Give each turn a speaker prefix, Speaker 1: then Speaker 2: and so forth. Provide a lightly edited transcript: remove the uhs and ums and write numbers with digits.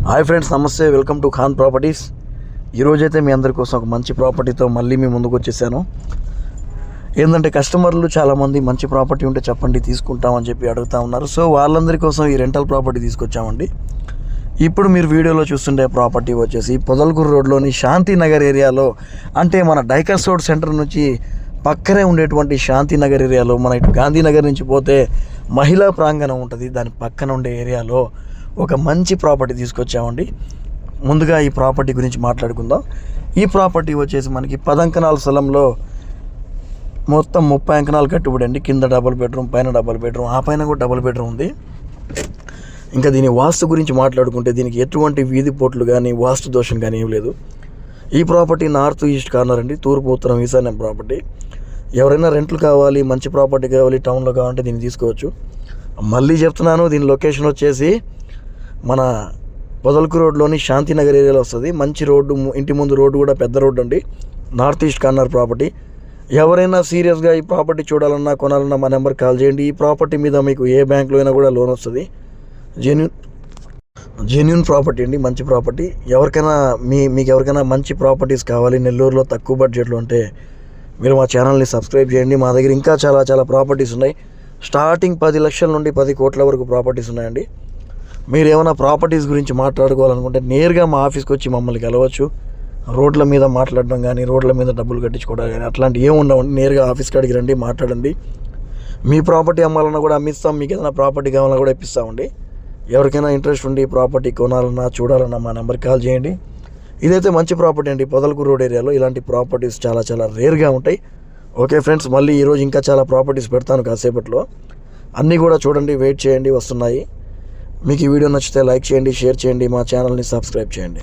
Speaker 1: Hi friends, నమస్తే. Welcome to Khan properties. ఈరోజైతే మీ అందరి కోసం ఒక మంచి ప్రాపర్టీతో మళ్ళీ మీ ముందుకు వచ్చేసాను. ఏంటంటే కస్టమర్లు చాలామంది మంచి ప్రాపర్టీ ఉంటే చెప్పండి, తీసుకుంటామని చెప్పి అడుగుతూ ఉన్నారు. సో వాళ్ళందరి కోసం ఈ రెంటల్ ప్రాపర్టీ తీసుకొచ్చామండి. ఇప్పుడు మీరు వీడియోలో చూస్తుండే ప్రాపర్టీ వచ్చేసి పొదలకూరు రోడ్లోని శాంతినగర్ ఏరియాలో, అంటే మన డైకర్స్ రోడ్ సెంటర్ నుంచి పక్కనే ఉండేటువంటి శాంతినగర్ ఏరియాలో, మన ఇటు గాంధీనగర్ నుంచి పోతే మహిళా ప్రాంగణం ఉంటుంది, దాని పక్కన ఉండే ఏరియాలో ఒక మంచి ప్రాపర్టీ తీసుకొచ్చామండి. ముందుగా ఈ ప్రాపర్టీ గురించి మాట్లాడుకుందాం. ఈ ప్రాపర్టీ వచ్చేసి మనకి 10 అంకణాల స్థలంలో మొత్తం 30 అంకణాలు కట్టుబడి అండి. కింద డబుల్ బెడ్రూమ్, పైన డబుల్ బెడ్రూమ్, ఆ పైన కూడా డబుల్ బెడ్రూమ్ ఉంది. ఇంకా దీని వాస్తు గురించి మాట్లాడుకుంటే దీనికి ఎటువంటి వీధి పోట్లు కానీ వాస్తు దోషం కానీ ఏం లేదు. ఈ ప్రాపర్టీ నార్త్ ఈస్ట్ కార్నర్ అండి, తూర్పు ఉత్తరం ఈశాన్యం ప్రాపర్టీ. ఎవరైనా రెంట్లు కావాలి, మంచి ప్రాపర్టీ కావాలి, టౌన్లో కావాలంటే దీన్ని తీసుకోవచ్చు. మళ్ళీ చెప్తున్నాను, దీని లొకేషన్ వచ్చేసి మన పొదలకూరు రోడ్లోని శాంతినగర్ ఏరియాలో వస్తుంది. మంచి రోడ్డు, ఇంటి ముందు రోడ్డు కూడా పెద్ద రోడ్డు అండి. North east corner property. ఎవరైనా సీరియస్గా ఈ ప్రాపర్టీ చూడాలన్నా కొనాలన్నా మా నెంబర్ కాల్ చేయండి. ఈ ప్రాపర్టీ మీద మీకు ఏ బ్యాంకులో అయినా కూడా లోన్ వస్తుంది. జెన్యూన్ ప్రాపర్టీ అండి, మంచి ప్రాపర్టీ. ఎవరికైనా మీకు ఎవరికైనా మంచి ప్రాపర్టీస్ కావాలి నెల్లూరులో తక్కువ బడ్జెట్లో అంటే మీరు మా ఛానల్ని సబ్స్క్రైబ్ చేయండి. మా దగ్గర ఇంకా చాలా ప్రాపర్టీస్ ఉన్నాయి. స్టార్టింగ్ 10 లక్షల నుండి 10 కోట్ల వరకు ప్రాపర్టీస్ ఉన్నాయండి. మీరు ఏమైనా ప్రాపర్టీస్ గురించి మాట్లాడుకోవాలనుకుంటే నేరుగా మా ఆఫీస్కి వచ్చి మమ్మల్ని కలవచ్చు. రోడ్ల మీద మాట్లాడడం కానీ, రోడ్ల మీద డబ్బులు కట్టించుకోవడం కానీ అట్లాంటివి ఏమి ఉండవండి. నేరుగా ఆఫీస్కి అడిగి రండి, మాట్లాడండి. మీ ప్రాపర్టీ అమ్మాలన్నా కూడా అమ్మిస్తాం, మీకు ఏదైనా ప్రాపర్టీ కావాలన్నా కూడా ఇప్పిస్తామండి. ఎవరికైనా ఇంట్రెస్ట్ ఉండి ప్రాపర్టీ కొనాలన్నా చూడాలన్నా మా నెంబర్కి కాల్ చేయండి. ఇదైతే మంచి ప్రాపర్టీ అండి. పొదలకూరు రోడ్ ఏరియాలో ఇలాంటి ప్రాపర్టీస్ చాలా రేర్గా ఉంటాయి. ఓకే ఫ్రెండ్స్, మళ్ళీ ఈరోజు ఇంకా చాలా ప్రాపర్టీస్ పెడతాను కాసేపట్లో. అన్నీ కూడా చూడండి, వెయిట్ చేయండి, వస్తున్నాయి. మీకు ఈ వీడియో నచ్చితే లైక్ చేయండి, షేర్ చేయండి, మా ఛానల్ని సబ్స్క్రైబ్ చేయండి.